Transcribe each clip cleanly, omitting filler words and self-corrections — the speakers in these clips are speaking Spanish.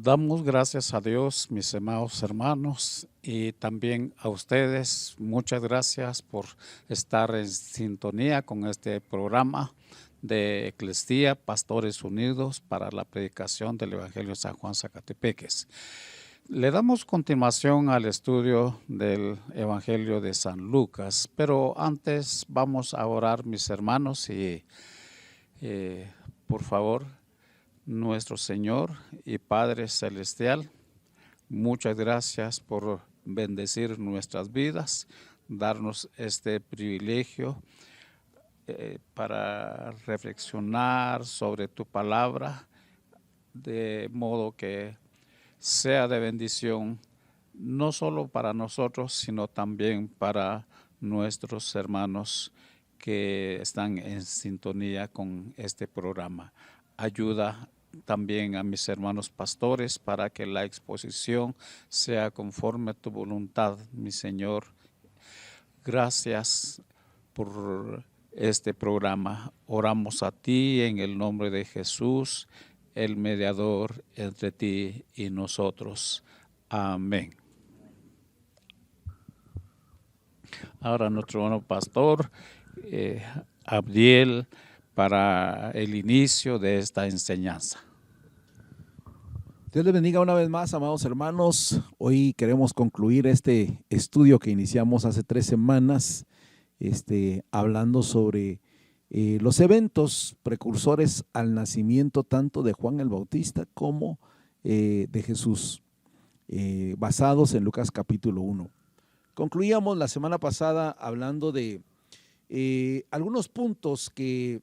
Damos gracias a Dios, mis amados hermanos, y también a ustedes. Muchas gracias por estar en sintonía con este programa de Eclesía, Pastores Unidos para la predicación del Evangelio de San Juan Zacatepeques. Le damos continuación al estudio del Evangelio de San Lucas, pero antes vamos a orar, mis hermanos, y por favor, nuestro Señor y Padre Celestial, muchas gracias por bendecir nuestras vidas, darnos este privilegio para reflexionar sobre tu palabra, de modo que sea de bendición, no solo para nosotros, sino también para nuestros hermanos que están en sintonía con este programa. Ayuda también a mis hermanos pastores para que la exposición sea conforme a tu voluntad, mi Señor. Gracias por este programa. Oramos a ti en el nombre de Jesús, el mediador entre ti y nosotros. Amén. Ahora nuestro hermano pastor Abdiel, para el inicio de esta enseñanza. Dios les bendiga una vez más, amados hermanos. Hoy queremos concluir este estudio que iniciamos hace 3 semanas, hablando sobre los eventos precursores al nacimiento tanto de Juan el Bautista como de Jesús, basados en Lucas capítulo 1. Concluíamos la semana pasada hablando de algunos puntos que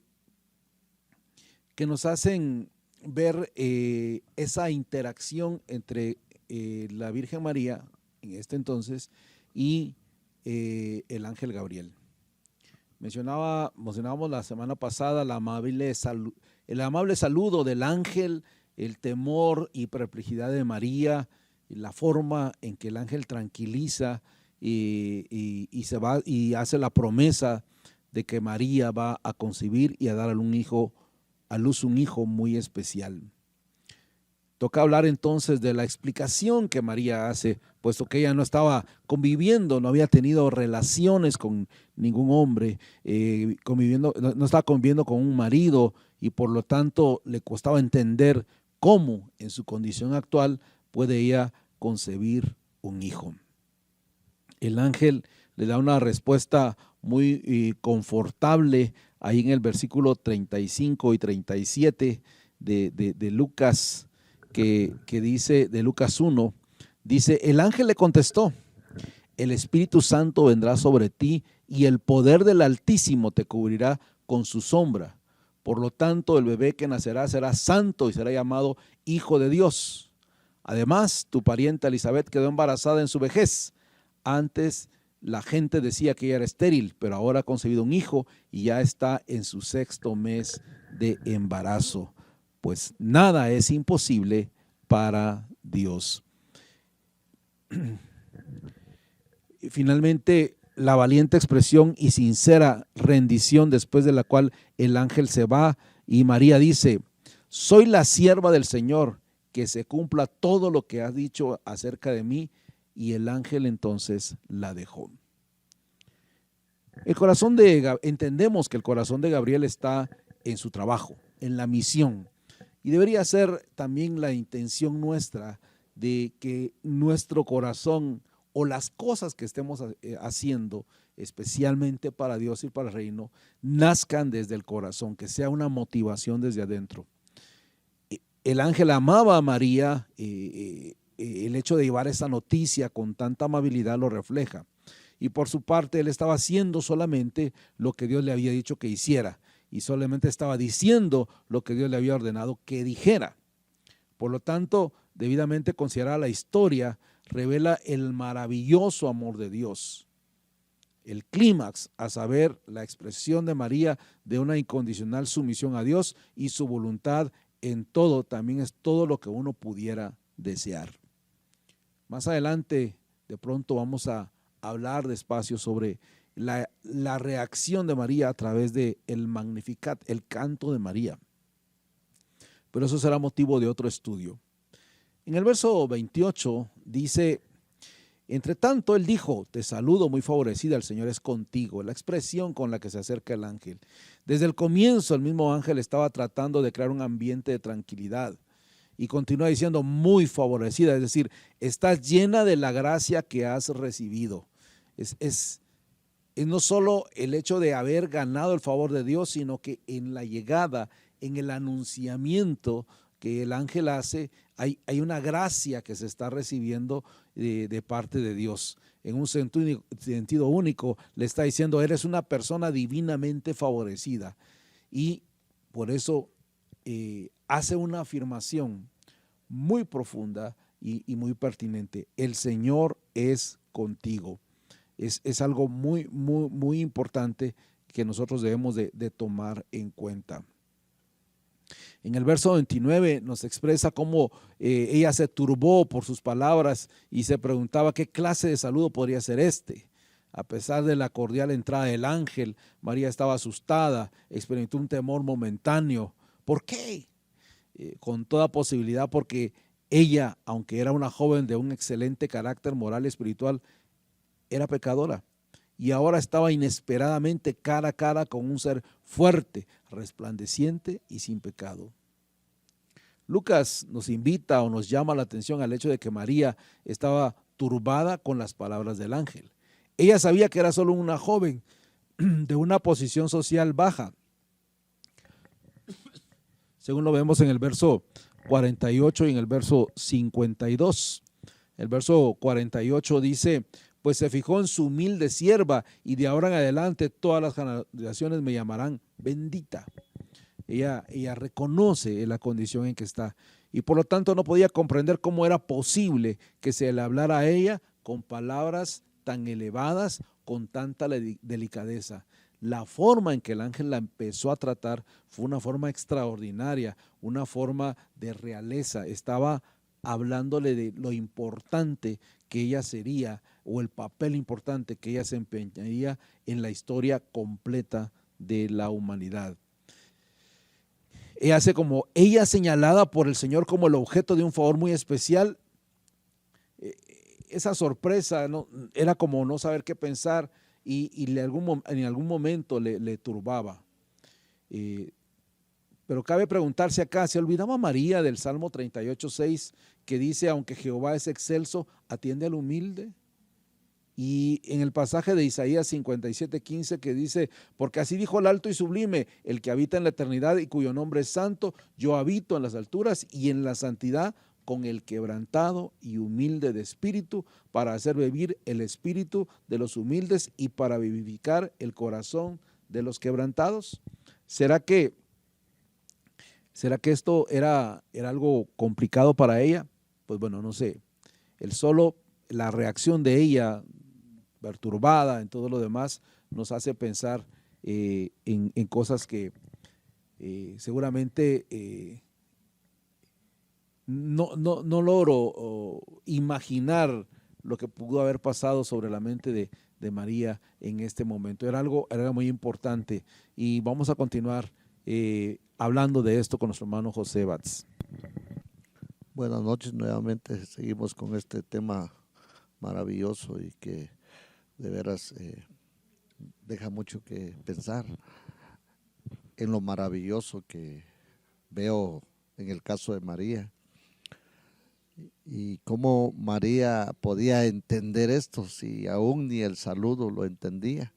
nos hacen ver esa interacción entre la Virgen María en este entonces y el ángel Gabriel. Mencionábamos la semana pasada el amable saludo del ángel, el temor y perplejidad de María, la forma en que el ángel tranquiliza y se va y hace la promesa de que María va a concebir y a dar a luz un hijo muy especial. Toca hablar entonces de la explicación que María hace, puesto que ella no estaba conviviendo, no había tenido relaciones con ningún hombre, no estaba conviviendo con un marido y por lo tanto le costaba entender cómo en su condición actual puede ella concebir un hijo. El ángel le da una respuesta muy confortable ahí en el versículo 35 y 37 de Lucas, que dice, de Lucas 1, dice: el ángel le contestó, el Espíritu Santo vendrá sobre ti y el poder del Altísimo te cubrirá con su sombra. Por lo tanto, el bebé que nacerá será santo y será llamado Hijo de Dios. Además, tu parienta Elizabeth quedó embarazada en su vejez. Antes la gente decía que ella era estéril, pero ahora ha concebido un hijo y ya está en su 6º mes de embarazo. Pues nada es imposible para Dios. Y finalmente, la valiente expresión y sincera rendición después de la cual el ángel se va y María dice: soy la sierva del Señor, que se cumpla todo lo que has dicho acerca de mí. Y el ángel entonces la dejó. Entendemos que el corazón de Gabriel está en su trabajo, en la misión. Y debería ser también la intención nuestra de que nuestro corazón o las cosas que estemos haciendo, especialmente para Dios y para el reino, nazcan desde el corazón, que sea una motivación desde adentro. El ángel amaba a María, el hecho de llevar esa noticia con tanta amabilidad lo refleja. Y por su parte, él estaba haciendo solamente lo que Dios le había dicho que hiciera. Y solamente estaba diciendo lo que Dios le había ordenado que dijera. Por lo tanto, debidamente considerada la historia, revela el maravilloso amor de Dios. El clímax, a saber, la expresión de María de una incondicional sumisión a Dios y su voluntad en todo, también es todo lo que uno pudiera desear. Más adelante, de pronto vamos a hablar despacio sobre la reacción de María a través de el Magnificat, el canto de María. Pero eso será motivo de otro estudio. En el verso 28 dice: entre tanto, él dijo: te saludo, muy favorecida, el Señor es contigo. La expresión con la que se acerca el ángel. Desde el comienzo, el mismo ángel estaba tratando de crear un ambiente de tranquilidad. Y continúa diciendo: muy favorecida, es decir, estás llena de la gracia que has recibido. Es no solo el hecho de haber ganado el favor de Dios, sino que en la llegada, en el anunciamiento que el ángel hace, hay una gracia que se está recibiendo de parte de Dios. En un sentido único le está diciendo: eres una persona divinamente favorecida. Y por eso hace una afirmación muy profunda y muy pertinente: el Señor es contigo. Es algo muy, muy, muy importante que nosotros debemos de tomar en cuenta. En el verso 29 nos expresa cómo ella se turbó por sus palabras y se preguntaba qué clase de saludo podría ser este. A pesar de la cordial entrada del ángel, María estaba asustada, experimentó un temor momentáneo. ¿Por qué? Con toda posibilidad porque ella, aunque era una joven de un excelente carácter moral y espiritual, era pecadora. Y ahora estaba inesperadamente cara a cara con un ser fuerte, resplandeciente y sin pecado. Lucas nos invita o nos llama la atención al hecho de que María estaba turbada con las palabras del ángel. Ella sabía que era solo una joven de una posición social baja, según lo vemos en el verso 48 y en el verso 52. El verso 48 dice: pues se fijó en su humilde sierva, y de ahora en adelante todas las generaciones me llamarán bendita. Ella reconoce la condición en que está, y por lo tanto no podía comprender cómo era posible que se le hablara a ella con palabras tan elevadas, con tanta delicadeza. La forma en que el ángel la empezó a tratar fue una forma extraordinaria, una forma de realeza. Estaba hablándole de lo importante que ella sería, o el papel importante que ella se empeñaría en la historia completa de la humanidad. Ella señalada por el Señor como el objeto de un favor muy especial. Esa sorpresa, ¿no?, era como no saber qué pensar, y en algún momento le turbaba. Pero cabe preguntarse acá: ¿se olvidaba María del Salmo 38:6, que dice: aunque Jehová es excelso, atiende al humilde? Y en el pasaje de Isaías 57:15, que dice: porque así dijo el alto y sublime, el que habita en la eternidad y cuyo nombre es santo, yo habito en las alturas y en la santidad con el quebrantado y humilde de espíritu, para hacer vivir el espíritu de los humildes y para vivificar el corazón de los quebrantados. ¿Será que esto era algo complicado para ella? Pues bueno, no sé. La reacción de ella, perturbada en todo lo demás, nos hace pensar en cosas que seguramente no logro imaginar lo que pudo haber pasado sobre la mente de María en este momento. Era algo muy importante, y vamos a continuar hablando de esto con nuestro hermano José Batz. Buenas noches, nuevamente seguimos con este tema maravilloso y que de veras deja mucho que pensar en lo maravilloso que veo en el caso de María, y cómo María podía entender esto si aún ni el saludo lo entendía.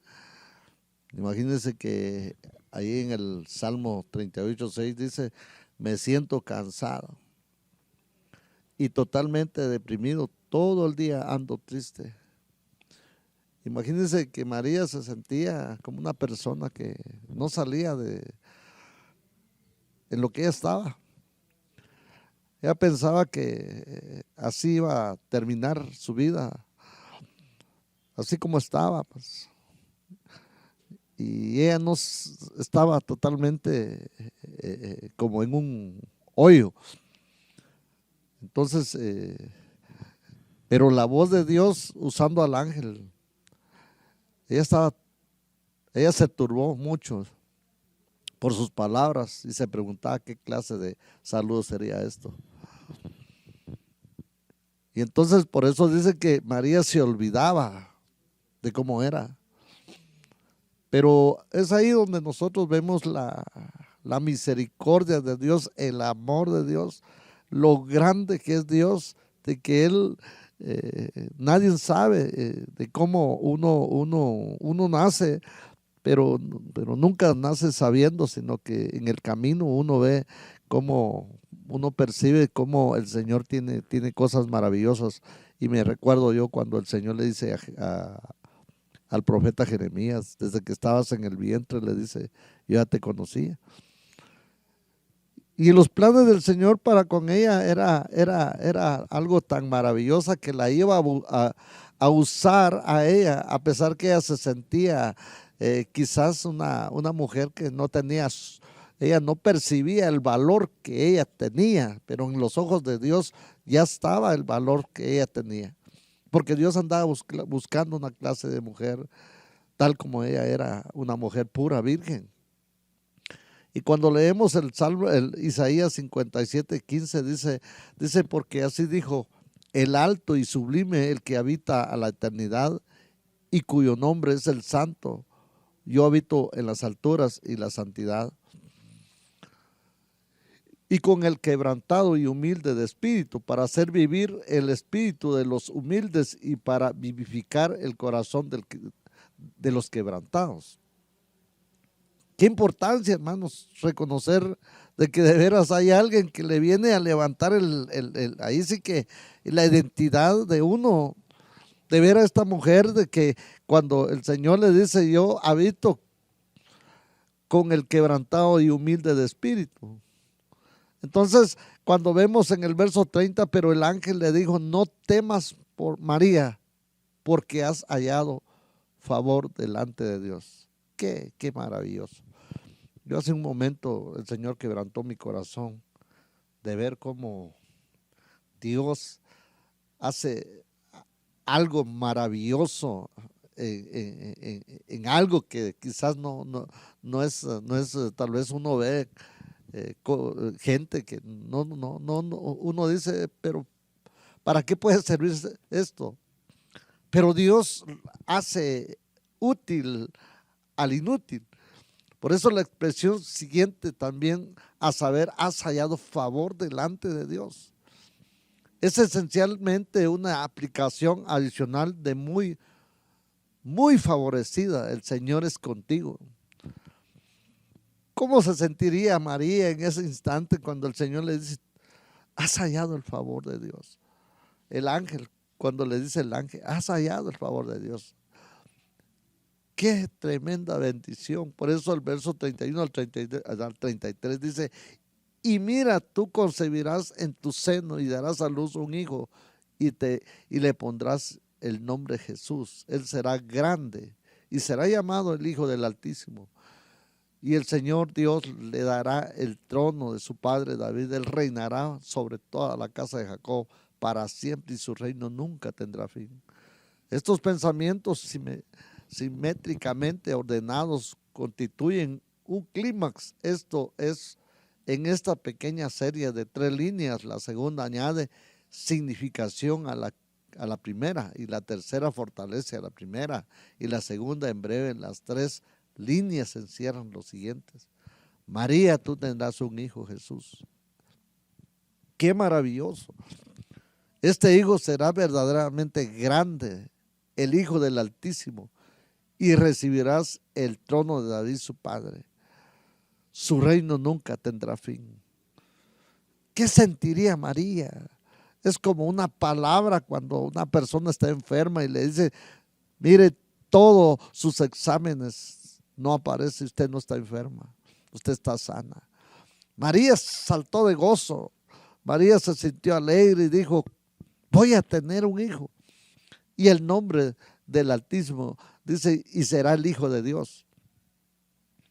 Imagínense que ahí en el Salmo 38:6 dice: me siento cansado y totalmente deprimido, todo el día ando triste. Imagínense que María se sentía como una persona que no salía en lo que ella estaba. Ella pensaba que así iba a terminar su vida, así como estaba, pues. Y ella no estaba totalmente como en un hoyo. Entonces, pero la voz de Dios usando al ángel, ella se turbó mucho por sus palabras y se preguntaba qué clase de saludo sería esto. Y entonces por eso dice que María se olvidaba de cómo era. Pero es ahí donde nosotros vemos la misericordia de Dios, el amor de Dios, lo grande que es Dios, de que Él, nadie sabe de cómo uno nace, pero nunca nace sabiendo, sino que en el camino uno ve cómo, uno percibe cómo el Señor tiene cosas maravillosas. Y me recuerdo yo cuando el Señor le dice al profeta Jeremías, desde que estabas en el vientre, le dice, yo ya te conocía. Y los planes del Señor para con ella era algo tan maravilloso que la iba a usar a ella, a pesar que ella se sentía quizás una mujer que no tenía, ella no percibía el valor que ella tenía, pero en los ojos de Dios ya estaba el valor que ella tenía. Porque Dios andaba buscando una clase de mujer tal como ella era, una mujer pura, virgen. Y cuando leemos el Salmo, el Isaías 57:15, dice, porque así dijo, el alto y sublime, el que habita a la eternidad y cuyo nombre es el Santo. Yo habito en las alturas y la santidad. Y con el quebrantado y humilde de espíritu, para hacer vivir el espíritu de los humildes y para vivificar el corazón de los quebrantados. Qué importancia, hermanos, reconocer de que de veras hay alguien que le viene a levantar ahí sí que la identidad de uno. De ver a esta mujer, de que cuando el Señor le dice, yo habito con el quebrantado y humilde de espíritu. Entonces, cuando vemos en el verso 30, pero el ángel le dijo, no temas por María, porque has hallado favor delante de Dios. Qué maravilloso. Yo hace un momento el Señor quebrantó mi corazón de ver cómo Dios hace algo maravilloso en algo que quizás no es tal vez uno ve gente que no, uno dice, pero ¿para qué puede servir esto? Pero Dios hace útil al inútil. Por eso la expresión siguiente también, a saber, has hallado favor delante de Dios. Es esencialmente una aplicación adicional de muy, muy favorecida. El Señor es contigo. ¿Cómo se sentiría María en ese instante cuando el Señor le dice, has hallado el favor de Dios? El ángel, cuando le dice el ángel, has hallado el favor de Dios. Qué tremenda bendición. Por eso el verso 31 al 33 dice, y mira, tú concebirás en tu seno y darás a luz un hijo y le pondrás el nombre Jesús. Él será grande y será llamado el Hijo del Altísimo. Y el Señor Dios le dará el trono de su padre David. Él reinará sobre toda la casa de Jacob para siempre y su reino nunca tendrá fin. Estos pensamientos simétricamente ordenados constituyen un clímax. Esto es, en esta pequeña serie de 3 líneas, la segunda añade significación a la primera, y la tercera fortalece a la primera, y la segunda en breve. En las 3 líneas encierran los siguientes. María, tú tendrás un hijo, Jesús. Qué maravilloso. Este hijo será verdaderamente grande, el Hijo del Altísimo, y recibirás el trono de David su padre. Su reino nunca tendrá fin. ¿Qué sentiría María? Es como una palabra cuando una persona está enferma y le dice, mire, todos sus exámenes no aparece, usted no está enferma, usted está sana. María saltó de gozo. María se sintió alegre y dijo, voy a tener un hijo. Y el nombre del Altísimo dice, y será el Hijo de Dios.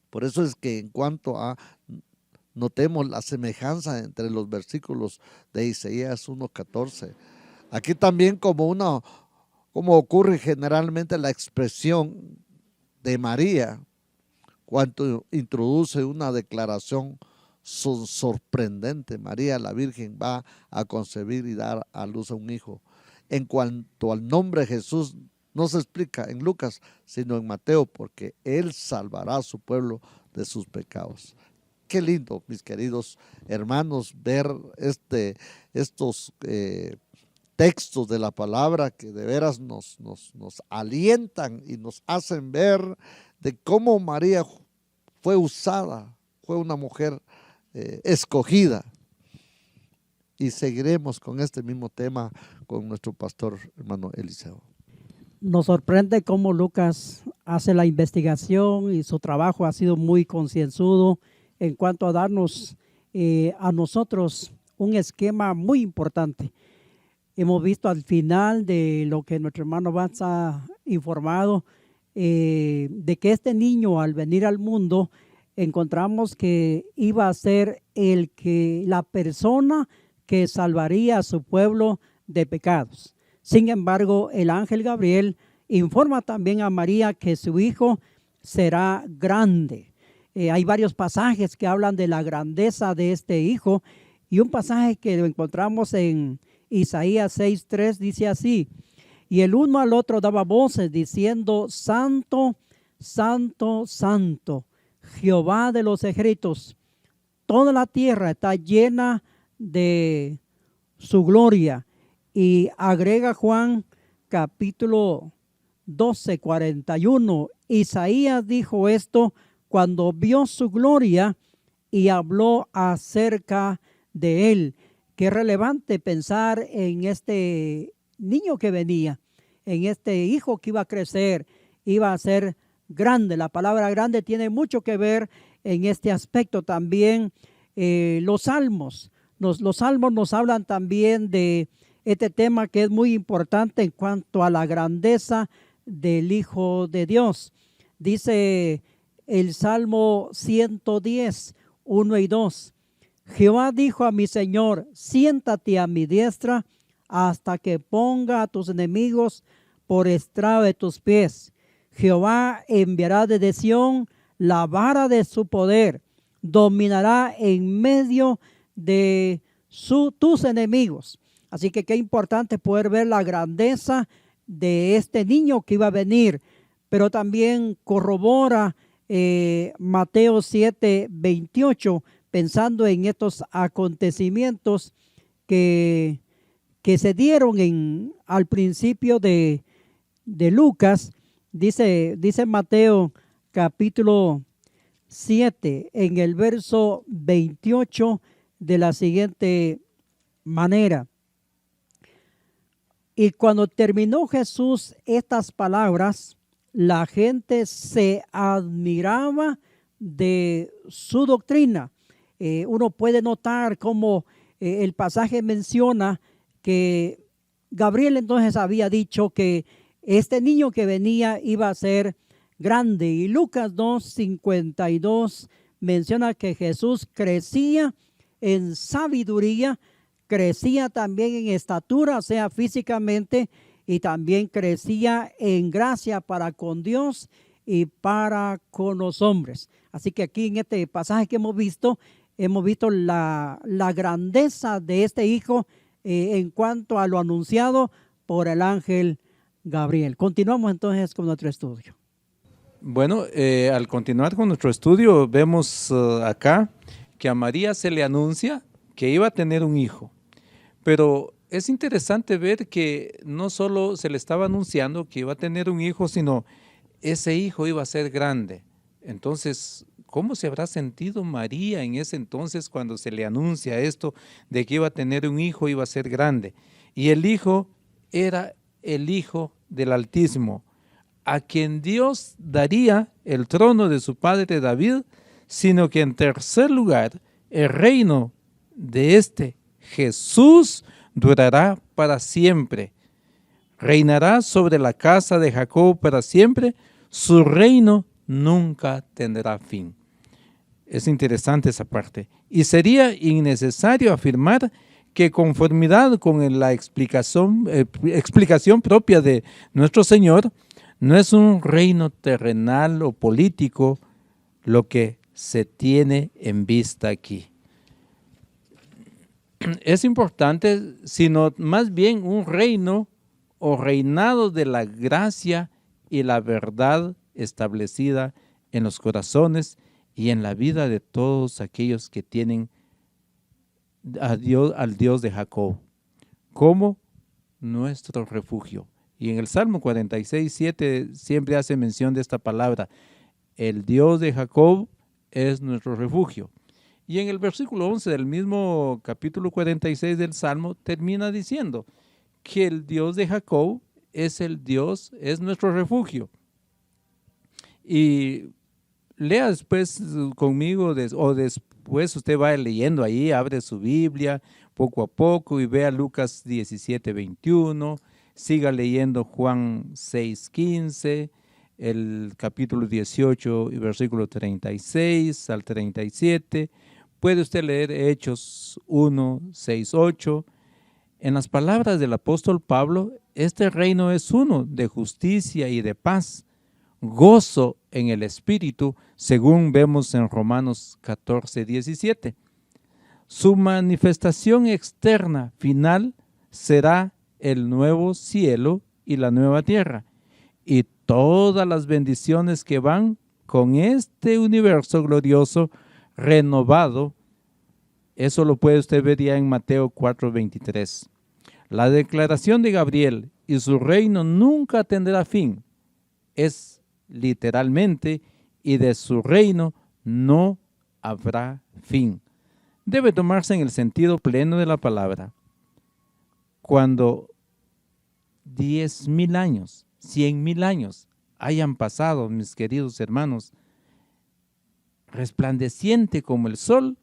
Por eso es que en cuanto a, notemos la semejanza entre los versículos de Isaías 1:14. Aquí también como ocurre generalmente la expresión de María, cuando introduce una declaración sorprendente. María la Virgen va a concebir y dar a luz a un hijo. en cuanto al nombre de Jesús no se explica en Lucas, sino en Mateo, porque Él salvará a su pueblo de sus pecados. Qué lindo, mis queridos hermanos, ver estos textos de la palabra que de veras nos alientan y nos hacen ver de cómo María fue usada, fue una mujer escogida. Y seguiremos con este mismo tema con nuestro pastor hermano Eliseo. Nos sorprende cómo Lucas hace la investigación y su trabajo ha sido muy concienzudo en cuanto a darnos a nosotros un esquema muy importante. Hemos visto al final de lo que nuestro hermano Vance ha informado, de que este niño al venir al mundo encontramos que iba a ser la persona que salvaría a su pueblo de pecados. Sin embargo, el ángel Gabriel informa también a María que su hijo será grande. Hay varios pasajes que hablan de la grandeza de este hijo, y un pasaje que lo encontramos en Isaías 6:3 dice así: y el uno al otro daba voces diciendo: Santo, Santo, Santo, Jehová de los ejércitos, toda la tierra está llena de su gloria. Y agrega Juan capítulo 12, 41, Isaías dijo esto cuando vio su gloria y habló acerca de él. Qué relevante pensar en este niño que venía, en este hijo que iba a crecer, iba a ser grande. La palabra grande tiene mucho que ver en este aspecto. También los salmos nos hablan también de este tema que es muy importante en cuanto a la grandeza del Hijo de Dios. Dice el Salmo 110, 1 y 2. Jehová dijo a mi Señor: siéntate a mi diestra hasta que ponga a tus enemigos por estrado de tus pies. Jehová enviará desde Sión la vara de su poder, dominará en medio de tus enemigos. Así que qué importante poder ver la grandeza de este niño que iba a venir, pero también corrobora Mateo 7:28, pensando en estos acontecimientos que se dieron al principio de Lucas. Dice Mateo capítulo 7 en el verso 28 de la siguiente manera: y cuando terminó Jesús estas palabras, la gente se admiraba de su doctrina. Uno puede notar cómo el pasaje menciona que Gabriel entonces había dicho que este niño que venía iba a ser grande. Y Lucas 2:52 menciona que Jesús crecía en sabiduría, crecía también en estatura, o sea, físicamente, y también crecía en gracia para con Dios y para con los hombres. Así que aquí en este pasaje que hemos visto la grandeza de este hijo en cuanto a lo anunciado por el ángel Gabriel. Continuamos entonces con nuestro estudio. Bueno, al continuar con nuestro estudio, vemos acá que a María se le anuncia que iba a tener un hijo. Pero es interesante ver que no solo se le estaba anunciando que iba a tener un hijo, sino ese hijo iba a ser grande. Entonces, ¿cómo se habrá sentido María en ese entonces cuando se le anuncia esto de que iba a tener un hijo, iba a ser grande? Y el hijo era el Hijo del Altísimo, a quien Dios daría el trono de su padre David, sino que en tercer lugar, el reino de este Jesús durará para siempre. Reinará sobre la casa de Jacob para siempre, su reino nunca tendrá fin. Es interesante esa parte. Y sería innecesario afirmar que conformidad con la explicación propia de nuestro Señor, no es un reino terrenal o político lo que se tiene en vista aquí. Es importante, sino más bien un reino o reinado de la gracia y la verdad establecida en los corazones y en la vida de todos aquellos que tienen a Dios, al Dios de Jacob, como nuestro refugio. Y en el Salmo 46:7 siempre hace mención de esta palabra: el Dios de Jacob es nuestro refugio. Y en el versículo 11 del mismo capítulo 46 del Salmo termina diciendo que el Dios de Jacob es el Dios, es nuestro refugio. Y lea después conmigo, o después usted va leyendo ahí, abre su Biblia poco a poco y vea Lucas 17:21, siga leyendo Juan 6:15, el capítulo 18 y versículo 36 al 37. Puede usted leer Hechos 1:6-8. En las palabras del apóstol Pablo, este reino es uno de justicia y de paz, gozo en el Espíritu, según vemos en Romanos 14:17. Su manifestación externa final será el nuevo cielo y la nueva tierra, y todas las bendiciones que van con este universo glorioso renovado. Eso lo puede usted ver ya en Mateo 4:23. La declaración de Gabriel y su reino nunca tendrá fin. Es literalmente, y de su reino no habrá fin. Debe tomarse en el sentido pleno de la palabra. Cuando 10,000 años, 100,000 años hayan pasado, mis queridos hermanos, resplandeciente como el sol,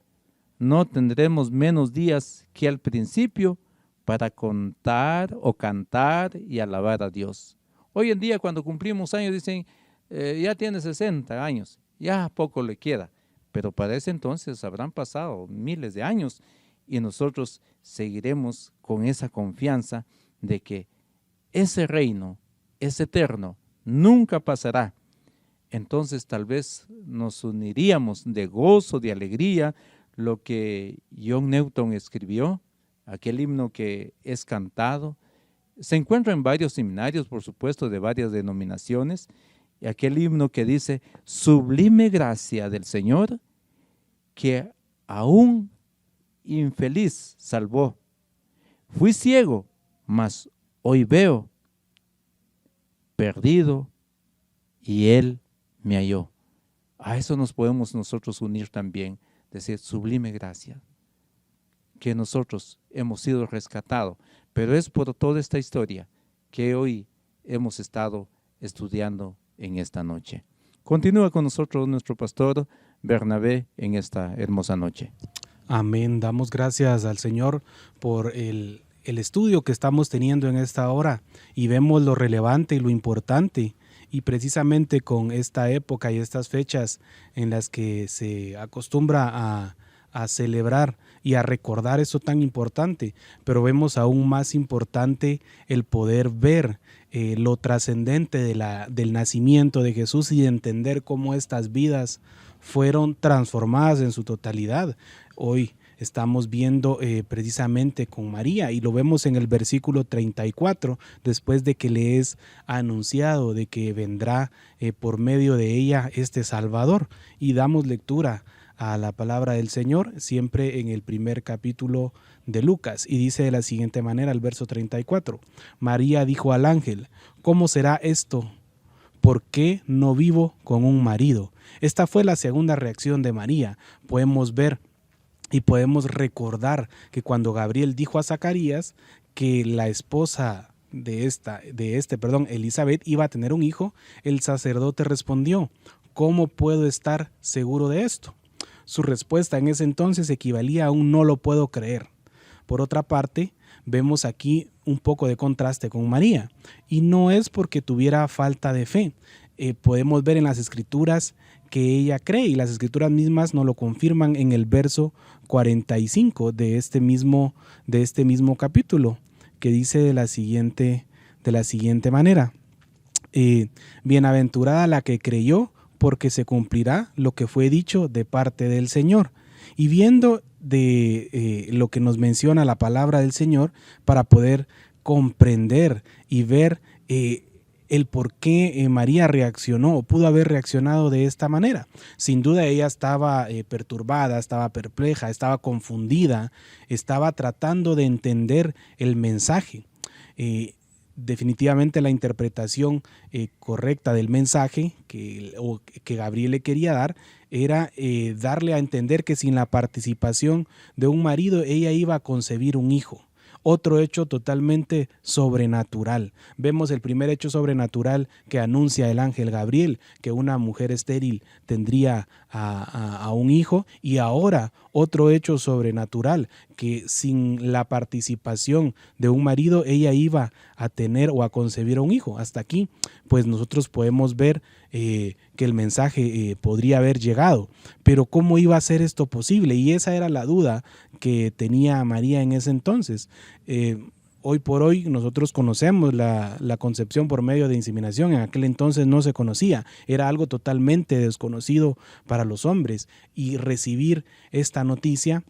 no tendremos menos días que al principio para contar o cantar y alabar a Dios. Hoy en día, cuando cumplimos años, dicen, ya tiene 60 años, ya poco le queda. Pero para ese entonces habrán pasado miles de años y nosotros seguiremos con esa confianza de que ese reino es eterno, nunca pasará. Entonces tal vez nos uniríamos de gozo, de alegría, lo que John Newton escribió, aquel himno que es cantado. Se encuentra en varios seminarios, por supuesto, de varias denominaciones, y aquel himno que dice: sublime gracia del Señor, que aún infeliz salvó. Fui ciego, mas hoy veo, perdido, y Él me halló. A eso nos podemos nosotros unir también, decir sublime gracia, que nosotros hemos sido rescatados, pero es por toda esta historia que hoy hemos estado estudiando en esta noche. Continúa con nosotros nuestro pastor Bernabé en esta hermosa noche. Amén. Damos gracias al Señor por el estudio que estamos teniendo en esta hora y vemos lo relevante y lo importante. Y precisamente con esta época y estas fechas en las que se acostumbra a celebrar y a recordar eso tan importante, pero vemos aún más importante el poder ver lo trascendente del nacimiento de Jesús y de entender cómo estas vidas fueron transformadas en su totalidad. Hoy estamos viendo precisamente con María y lo vemos en el versículo 34, después de que le es anunciado de que vendrá por medio de ella este Salvador, y damos lectura a la palabra del Señor siempre en el primer capítulo de Lucas, y dice de la siguiente manera el verso 34: María dijo al ángel: ¿cómo será esto? ¿Por qué no vivo con un marido? Esta fue la segunda reacción de María. Podemos ver y podemos recordar que cuando Gabriel dijo a Zacarías que la esposa de Elizabeth iba a tener un hijo, el sacerdote respondió: ¿cómo puedo estar seguro de esto? Su respuesta en ese entonces equivalía a un no lo puedo creer. Por otra parte, vemos aquí un poco de contraste con María, y no es porque tuviera falta de fe. Podemos ver en las escrituras que ella cree, y las escrituras mismas nos lo confirman en el verso 45 de este mismo capítulo, que dice de la siguiente manera: bienaventurada la que creyó, porque se cumplirá lo que fue dicho de parte del Señor. Y viendo de lo que nos menciona la palabra del Señor, para poder comprender y ver el por qué María reaccionó o pudo haber reaccionado de esta manera. Sin duda ella estaba perturbada, estaba perpleja, estaba confundida, estaba tratando de entender el mensaje. Definitivamente la interpretación correcta del mensaje que Gabriel le quería dar era darle a entender que sin la participación de un marido ella iba a concebir un hijo. Otro hecho totalmente sobrenatural. Vemos el primer hecho sobrenatural que anuncia el ángel Gabriel, que una mujer estéril tendría a un hijo, y ahora otro hecho sobrenatural, que sin la participación de un marido ella iba a tener o a concebir a un hijo. Hasta aquí, pues nosotros podemos ver que el mensaje podría haber llegado, pero ¿cómo iba a ser esto posible? Y esa era la duda que tenía María en ese entonces. Hoy por hoy nosotros conocemos la concepción por medio de inseminación. En aquel entonces no se conocía, era algo totalmente desconocido para los hombres, y recibir esta noticia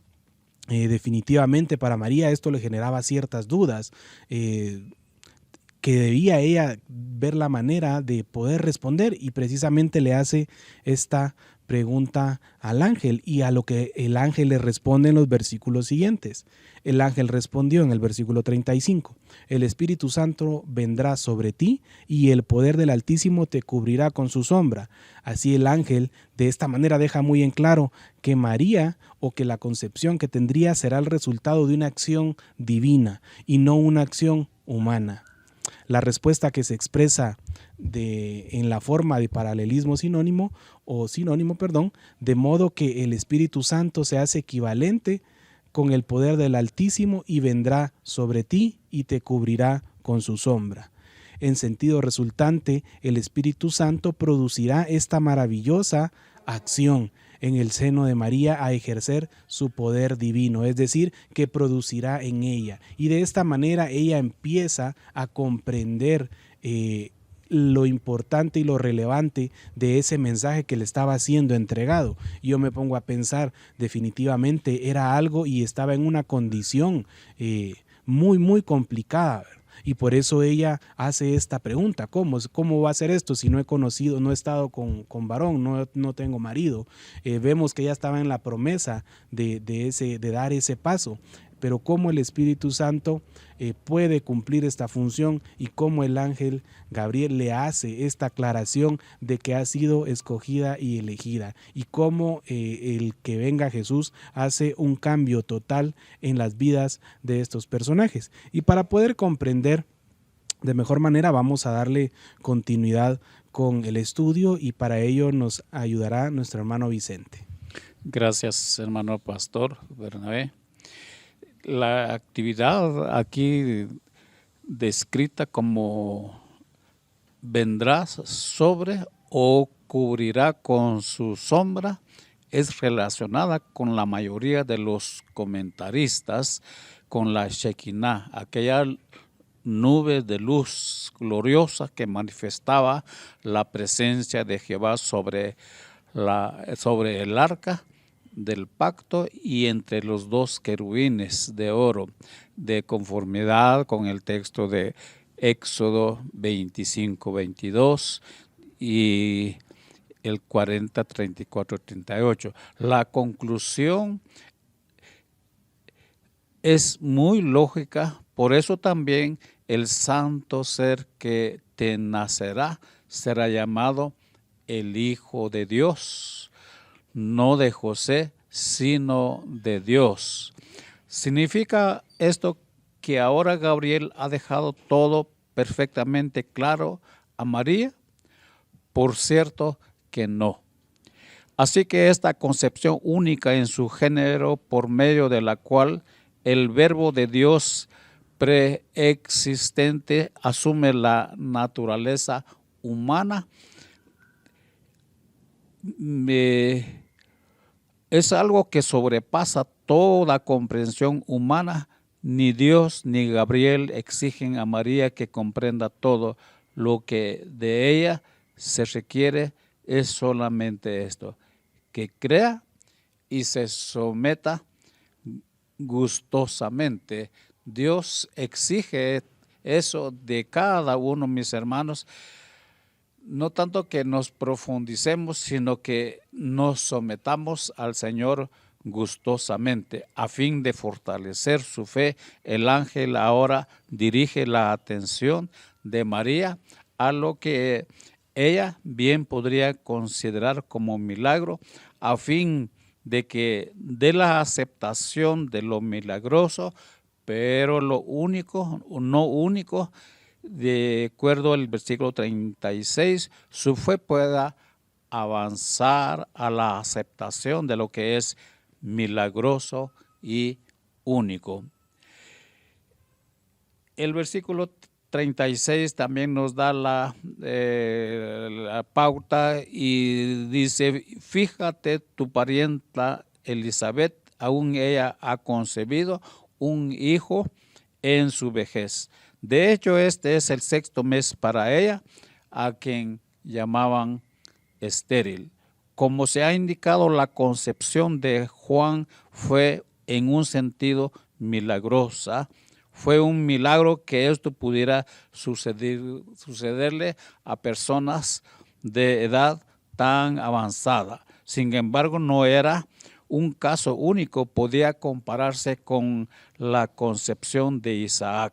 definitivamente para María esto le generaba ciertas dudas, que debía ella ver la manera de poder responder, y precisamente le hace esta pregunta al ángel, y a lo que el ángel le responde en los versículos siguientes. El ángel respondió en el versículo 35: el Espíritu Santo vendrá sobre ti y el poder del Altísimo te cubrirá con su sombra. Así el ángel de esta manera deja muy en claro que María, o que la concepción que tendría, será el resultado de una acción divina y no una acción humana. La respuesta que se expresa en la forma de paralelismo sinónimo, de modo que el Espíritu Santo se hace equivalente con el poder del Altísimo y vendrá sobre ti y te cubrirá con su sombra. En sentido resultante, el Espíritu Santo producirá esta maravillosa acción en el seno de María a ejercer su poder divino, es decir, que producirá en ella. Y de esta manera ella empieza a comprender lo importante y lo relevante de ese mensaje que le estaba siendo entregado. Yo me pongo a pensar, definitivamente era algo y estaba en una condición muy, muy complicada. Y por eso ella hace esta pregunta: ¿cómo va a ser esto si no he conocido, no he estado con varón, no tengo marido? Vemos que ella estaba en la promesa de dar ese paso, pero cómo el Espíritu Santo puede cumplir esta función, y cómo el ángel Gabriel le hace esta aclaración de que ha sido escogida y elegida, y cómo el que venga Jesús hace un cambio total en las vidas de estos personajes. Y para poder comprender de mejor manera vamos a darle continuidad con el estudio, y para ello nos ayudará nuestro hermano Vicente. Gracias, hermano pastor Bernabé. La actividad aquí descrita como vendrás sobre o cubrirá con su sombra es relacionada con la mayoría de los comentaristas con la Shekinah, aquella nube de luz gloriosa que manifestaba la presencia de Jehová sobre el arca del pacto y entre los dos querubines de oro, de conformidad con el texto de Éxodo 25-22 y el 40-34-38. La conclusión es muy lógica, por eso también el santo ser que te nacerá será llamado el Hijo de Dios, no de José, sino de Dios. ¿Significa esto que ahora Gabriel ha dejado todo perfectamente claro a María? Por cierto que no. Así que esta concepción única en su género, por medio de la cual el Verbo de Dios preexistente asume la naturaleza humana, es algo que sobrepasa toda comprensión humana. Ni Dios ni Gabriel exigen a María que comprenda todo. Lo que de ella se requiere es solamente esto: que crea y se someta gustosamente. Dios exige eso de cada uno, mis hermanos, no tanto que nos profundicemos, sino que nos sometamos al Señor gustosamente, a fin de fortalecer su fe. El ángel ahora dirige la atención de María a lo que ella bien podría considerar como milagro, a fin de que dé la aceptación de lo milagroso, pero lo único, no único, de acuerdo al versículo 36, su fe pueda avanzar a la aceptación de lo que es milagroso y único. El versículo 36 también nos da la pauta y dice: fíjate, tu parienta Elizabeth, aún ella ha concebido un hijo en su vejez. De hecho, este es el 6º mes para ella, a quien llamaban estéril. Como se ha indicado, la concepción de Juan fue en un sentido milagrosa. Fue un milagro que esto pudiera sucederle a personas de edad tan avanzada. Sin embargo, no era un caso único, podía compararse con la concepción de Isaac.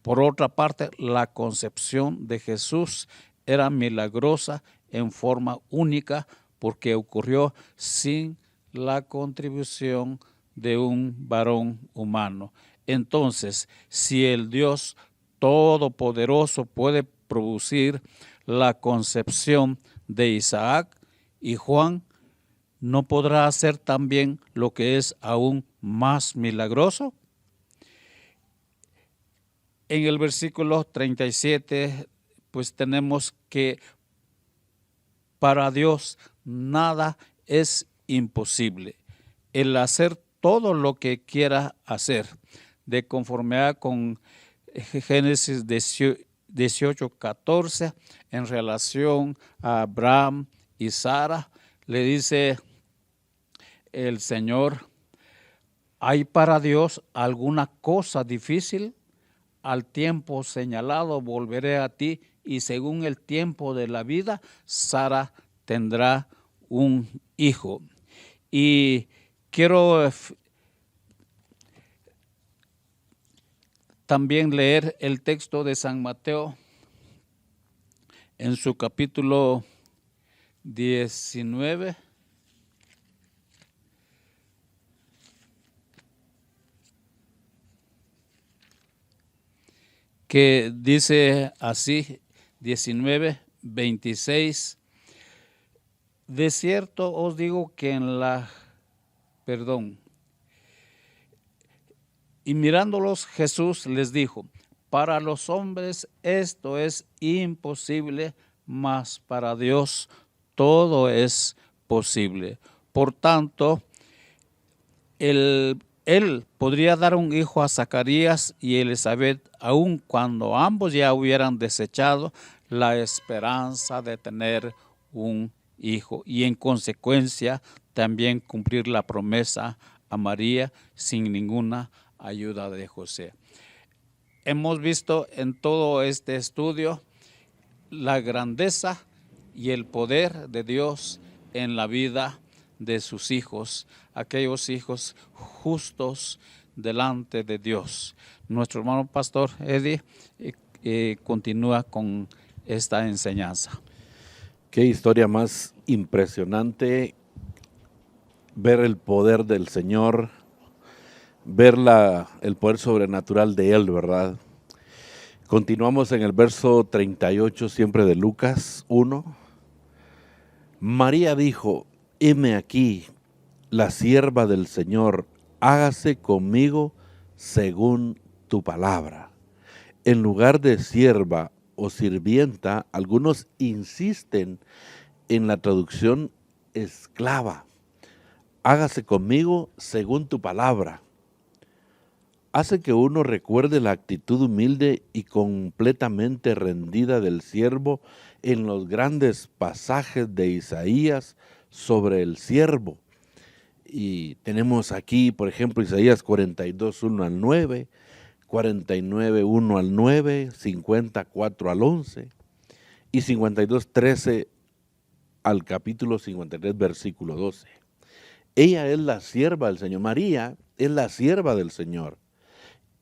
Por otra parte, la concepción de Jesús era milagrosa en forma única, porque ocurrió sin la contribución de un varón humano. Entonces, si el Dios Todopoderoso puede producir la concepción de Isaac y Juan, ¿no podrá hacer también lo que es aún más milagroso? En el versículo 37, pues tenemos que para Dios nada es imposible. El hacer todo lo que quiera hacer, de conformidad con Génesis 18:14, en relación a Abraham y Sara, le dice el Señor: ¿hay para Dios alguna cosa difícil? Al tiempo señalado volveré a ti, y según el tiempo de la vida, Sara tendrá un hijo. Y quiero también leer el texto de San Mateo en su capítulo 19. Que dice así, 19:26, de cierto os digo que y mirándolos Jesús les dijo: para los hombres esto es imposible, mas para Dios todo es posible. Por tanto, Él podría dar un hijo a Zacarías y Elizabeth, aun cuando ambos ya hubieran desechado la esperanza de tener un hijo, y en consecuencia también cumplir la promesa a María sin ninguna ayuda de José. Hemos visto en todo este estudio la grandeza y el poder de Dios en la vida de sus hijos, aquellos hijos justos delante de Dios. Nuestro hermano pastor Eddie continúa con esta enseñanza. Qué historia más impresionante, ver el poder del Señor, ver el poder sobrenatural de Él, ¿verdad? Continuamos en el verso 38, siempre de Lucas 1. María dijo: heme aquí, la sierva del Señor, hágase conmigo según tu palabra. En lugar de sierva o sirvienta, algunos insisten en la traducción esclava. Hágase conmigo según tu palabra. Hace que uno recuerde la actitud humilde y completamente rendida del siervo en los grandes pasajes de Isaías sobre el siervo. Y tenemos aquí, por ejemplo, Isaías 42, 1 al 9, 49, 1 al 9, 50, 4 al 11 y 52, 13 al capítulo 53, versículo 12. Ella es la sierva del Señor. María es la sierva del Señor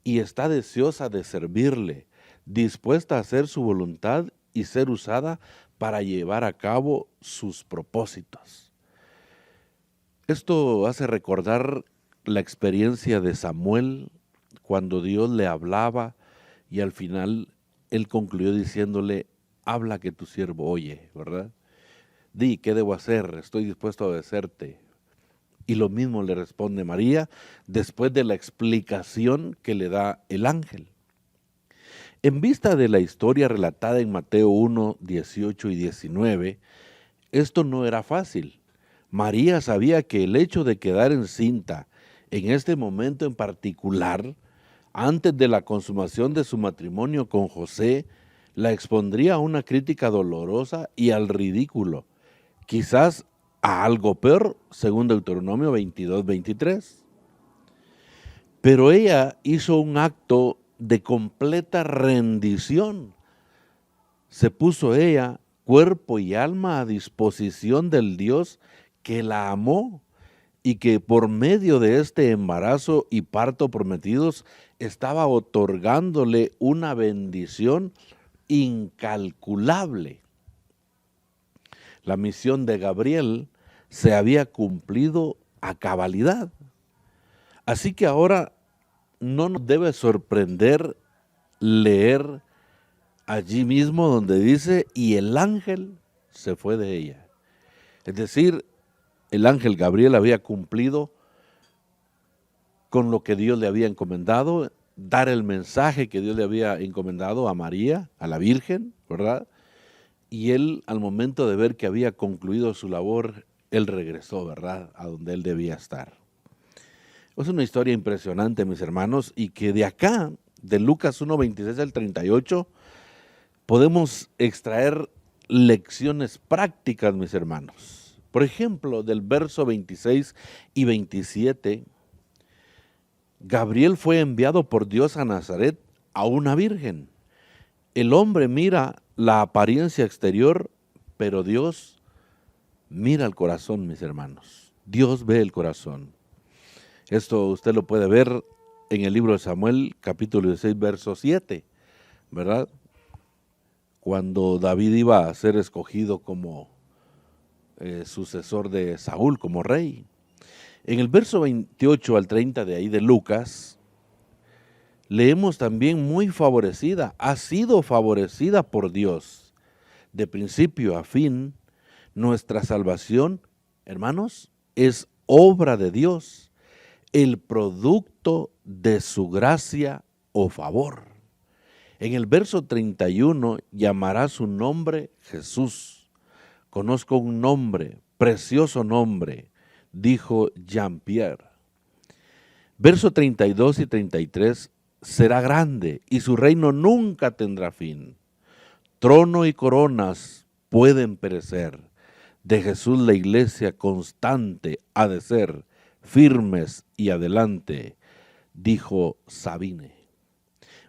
y está deseosa de servirle, dispuesta a hacer su voluntad y ser usada para llevar a cabo sus propósitos. Esto hace recordar la experiencia de Samuel cuando Dios le hablaba y al final él concluyó diciéndole: habla que tu siervo oye, ¿verdad? Di, ¿qué debo hacer? Estoy dispuesto a obedecerte. Y lo mismo le responde María después de la explicación que le da el ángel. En vista de la historia relatada en Mateo 1, 18 y 19, esto no era fácil. María sabía que el hecho de quedar encinta en este momento en particular, antes de la consumación de su matrimonio con José, la expondría a una crítica dolorosa y al ridículo, quizás a algo peor, según Deuteronomio 22, 23. Pero ella hizo un acto de completa rendición. Se puso ella, cuerpo y alma, a disposición del Dios que la amó y que por medio de este embarazo y parto prometidos estaba otorgándole una bendición incalculable. La misión de Gabriel se había cumplido a cabalidad. Así que ahora no nos debe sorprender leer allí mismo donde dice: y el ángel se fue de ella. Es decir, el ángel Gabriel había cumplido con lo que Dios le había encomendado, dar el mensaje que Dios le había encomendado a María, a la Virgen, ¿verdad? Y él, al momento de ver que había concluido su labor, él regresó, ¿verdad?, a donde él debía estar. Es una historia impresionante, mis hermanos, y que de acá, de Lucas 1, 26 al 38, podemos extraer lecciones prácticas, mis hermanos. Por ejemplo, del verso 26 y 27, Gabriel fue enviado por Dios a Nazaret, a una virgen. El hombre mira la apariencia exterior, pero Dios mira el corazón, mis hermanos. Dios ve el corazón. Esto usted lo puede ver en el libro de Samuel, capítulo 16, verso 7, ¿verdad? Cuando David iba a ser escogido como sucesor de Saúl, como rey. En el verso 28 al 30 de ahí de Lucas, leemos también muy favorecida, ha sido favorecida por Dios. De principio a fin, nuestra salvación, hermanos, es obra de Dios, el producto de su gracia o favor. En el verso 31, llamará su nombre Jesús. Conozco un nombre, precioso nombre, dijo Jean-Pierre. Verso 32 y 33, será grande y su reino nunca tendrá fin. Trono y coronas pueden perecer. De Jesús la iglesia constante ha de ser, firmes y adelante, dijo Sabine.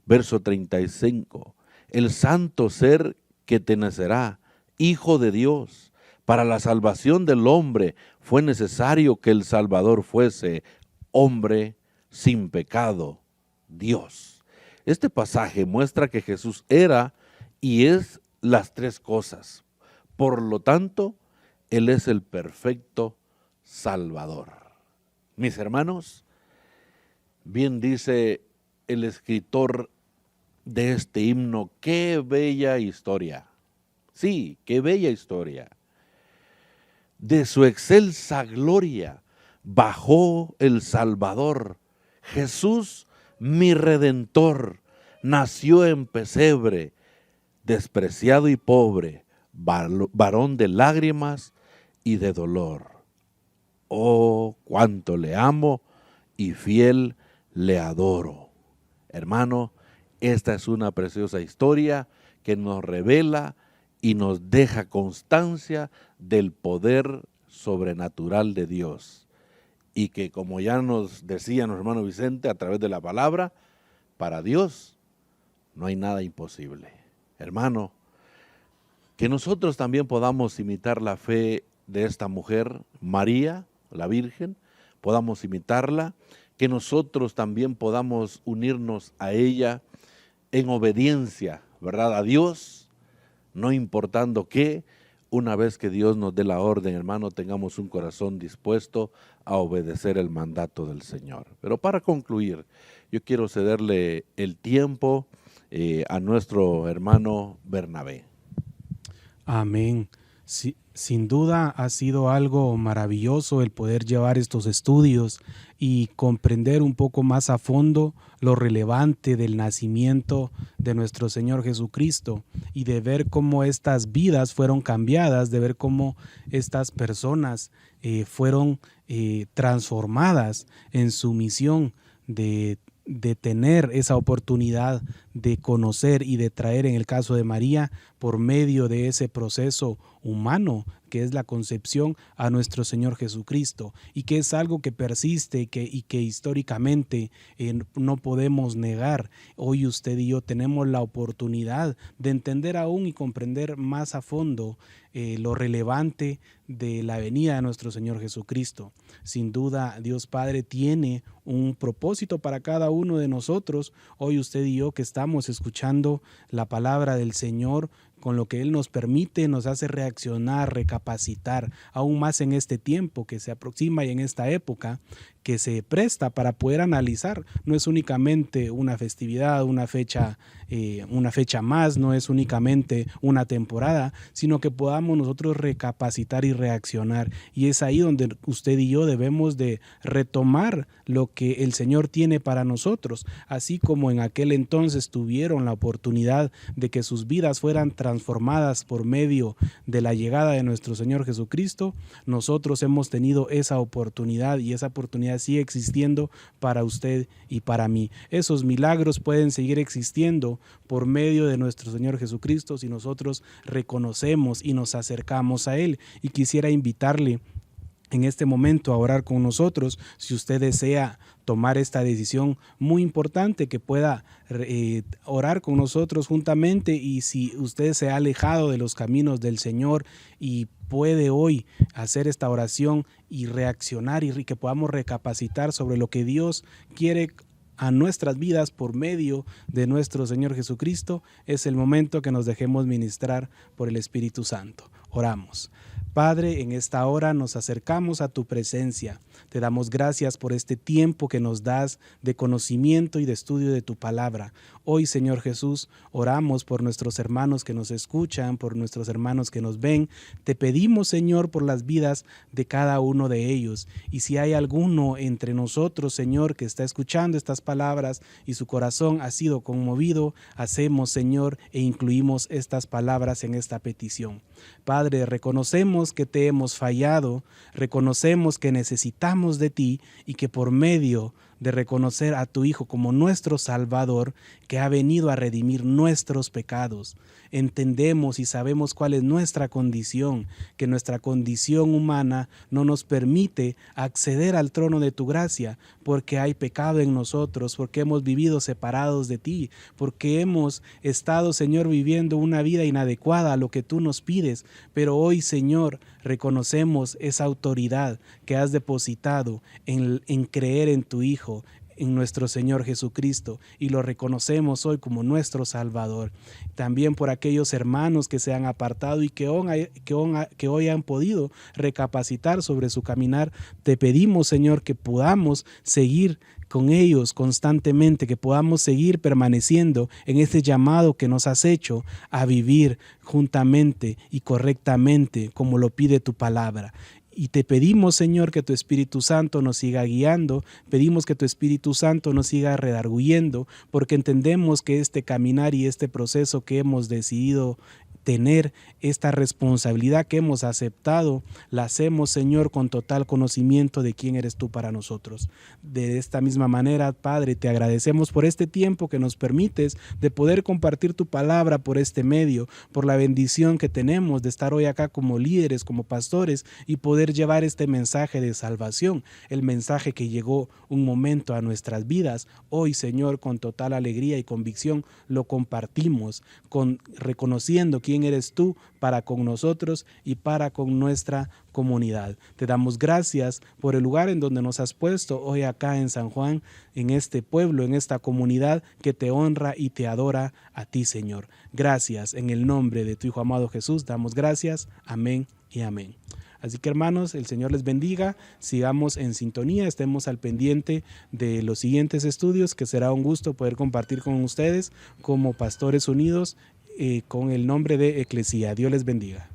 Verso 35, el santo ser que te nacerá, Hijo de Dios, para la salvación del hombre fue necesario que el Salvador fuese hombre sin pecado, Dios. Este pasaje muestra que Jesús era y es las tres cosas. Por lo tanto, Él es el perfecto Salvador. Mis hermanos, bien dice el escritor de este himno, qué bella historia. Sí, qué bella historia. De su excelsa gloria bajó el Salvador. Jesús, mi Redentor, nació en pesebre, despreciado y pobre, varón de lágrimas y de dolor. Oh, cuánto le amo y fiel le adoro. Hermano, esta es una preciosa historia que nos revela y nos deja constancia del poder sobrenatural de Dios. Y que, como ya nos decía nuestro hermano Vicente a través de la palabra, para Dios no hay nada imposible. Hermano, que nosotros también podamos imitar la fe de esta mujer, María, la Virgen, podamos imitarla, que nosotros también podamos unirnos a ella en obediencia, ¿verdad?, a Dios, no importando qué. Una vez que Dios nos dé la orden, hermano, tengamos un corazón dispuesto a obedecer el mandato del Señor. Pero para concluir, yo quiero cederle el tiempo a nuestro hermano Bernabé. Amén. Sí, sin duda ha sido algo maravilloso el poder llevar estos estudios y comprender un poco más a fondo lo relevante del nacimiento de nuestro Señor Jesucristo y de ver cómo estas vidas fueron cambiadas, de ver cómo estas personas fueron transformadas en su misión de tener esa oportunidad de conocer y de traer, en el caso de María, por medio de ese proceso humano que es la concepción, a nuestro Señor Jesucristo, y que es algo que persiste y que históricamente no podemos negar. Hoy usted y yo tenemos la oportunidad de entender aún y comprender más a fondo lo relevante de la venida de nuestro Señor Jesucristo. Sin duda, Dios Padre tiene un propósito para cada uno de nosotros. Hoy usted y yo que estamos escuchando la palabra del Señor, con lo que Él nos permite, nos hace reaccionar, recapacitar, aún más en este tiempo que se aproxima y en esta época que se presta para poder analizar. No es únicamente una festividad, una fecha más, no es únicamente una temporada, sino que podamos nosotros recapacitar y reaccionar. Y es ahí donde usted y yo debemos de retomar lo que el Señor tiene para nosotros, así como en aquel entonces tuvieron la oportunidad de que sus vidas fueran transformadas por medio de la llegada de nuestro Señor Jesucristo. Nosotros hemos tenido esa oportunidad y esa oportunidad sigue existiendo para usted y para mí. Esos milagros pueden seguir existiendo por medio de nuestro Señor Jesucristo si nosotros reconocemos y nos acercamos a Él. Y quisiera invitarle en este momento a orar con nosotros, si usted desea tomar esta decisión muy importante, que pueda orar con nosotros juntamente, y si usted se ha alejado de los caminos del Señor y puede hoy hacer esta oración y reaccionar y que podamos recapacitar sobre lo que Dios quiere a nuestras vidas por medio de nuestro Señor Jesucristo, es el momento que nos dejemos ministrar por el Espíritu Santo. Oramos. Padre, en esta hora nos acercamos a tu presencia. Te damos gracias por este tiempo que nos das de conocimiento y de estudio de tu palabra. Hoy, Señor Jesús, oramos por nuestros hermanos que nos escuchan, por nuestros hermanos que nos ven. Te pedimos, Señor, por las vidas de cada uno de ellos. Y si hay alguno entre nosotros, Señor, que está escuchando estas palabras y su corazón ha sido conmovido, hacemos, Señor, e incluimos estas palabras en esta petición. Padre, reconocemos que te hemos fallado, reconocemos que necesitamos de ti y que por medio de reconocer a tu Hijo como nuestro Salvador, que ha venido a redimir nuestros pecados, entendemos y sabemos cuál es nuestra condición, que nuestra condición humana no nos permite acceder al trono de tu gracia, porque hay pecado en nosotros, porque hemos vivido separados de ti, porque hemos estado, Señor, viviendo una vida inadecuada a lo que tú nos pides. Pero hoy, Señor, reconocemos esa autoridad que has depositado en creer en tu Hijo, en nuestro Señor Jesucristo, y lo reconocemos hoy como nuestro Salvador. También por aquellos hermanos que se han apartado y que hoy han podido recapacitar sobre su caminar, te pedimos, Señor, que podamos seguir con ellos constantemente, que podamos seguir permaneciendo en este llamado que nos has hecho a vivir juntamente y correctamente como lo pide tu palabra. Y te pedimos, Señor, que tu Espíritu Santo nos siga guiando, pedimos que tu Espíritu Santo nos siga redarguyendo, porque entendemos que este caminar y este proceso que hemos decidido tener, esta responsabilidad que hemos aceptado, la hacemos, Señor, con total conocimiento de quién eres tú para nosotros. De esta misma manera, Padre, te agradecemos por este tiempo que nos permites de poder compartir tu palabra por este medio, por la bendición que tenemos de estar hoy acá como líderes, como pastores, y poder poder llevar este mensaje de salvación, el mensaje que llegó un momento a nuestras vidas. Hoy, Señor, con total alegría y convicción lo compartimos, reconociendo quién eres tú para con nosotros y para con nuestra comunidad. Te damos gracias por el lugar en donde nos has puesto hoy acá en San Juan, en este pueblo, en esta comunidad que te honra y te adora a ti, Señor. Gracias, en el nombre de tu Hijo amado Jesús, damos gracias. Amén y amén. Así que, hermanos, el Señor les bendiga, sigamos en sintonía, estemos al pendiente de los siguientes estudios, que será un gusto poder compartir con ustedes como Pastores Unidos con el nombre de Eclesía. Dios les bendiga.